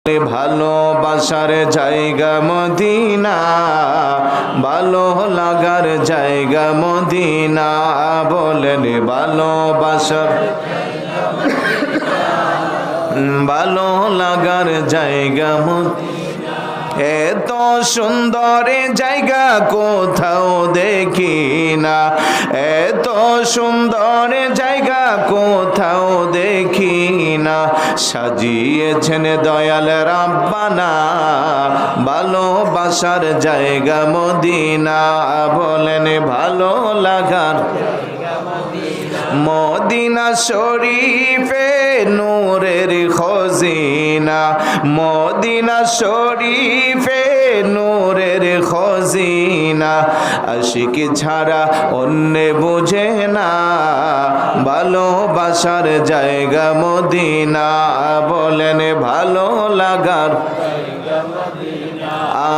ভালোবাসার জায়গা মদিনা, ভালো লাগার জায়গা মদিনা। বলেন ভালোবাসার ভালো লাগার জায়গা মদিনা। এত সুন্দর জায়গা কোথাও দেখি না, এত সুন্দর জায়গা কোথাও দেখি না। সাজিয়েছেন দয়াল রাব্বানা ভালোবাসার জায়গা মদিনা। বলেন ভালো লাগার মদিনা শরীফে নূরের খজিনা, মদিনা শরীফে নূরের খজিনা। আশিক ছাড়া অন্য বুঝে না ভালোবাসার জায়গা মদিনা। বলেন ভালো লাগার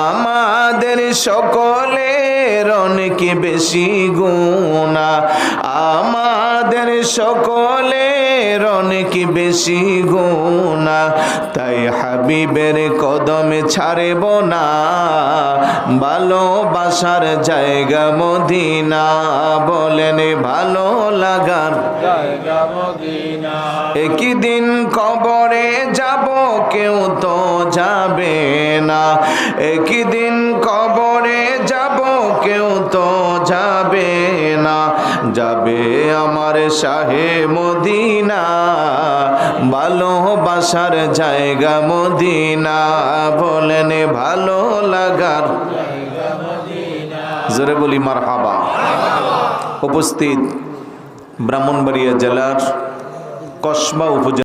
আমাদের সকলের অনেক বেশি গুনাহ, আমাদের সকলের অনেক বেশি গুনাহ। তাই হাবিবের কদমে ছাড়ব না ভালোবাসার জায়গা মদিনা। বলেন ভালো লাগার জায়গা মদিনা। একদিন কবরে যাব কেউ তো যাবে না, একদিন কবরে যাব কেউ তো যাবে না। যাবে আমার শাহে মদিনা ভালোবাসার জায়গা মদিনা। বলেন ভালো লাগার জোরে বলি মারহাবা। উপস্থিত ব্রাহ্মণবাড়িয়া জেলার কসবা উপজেলা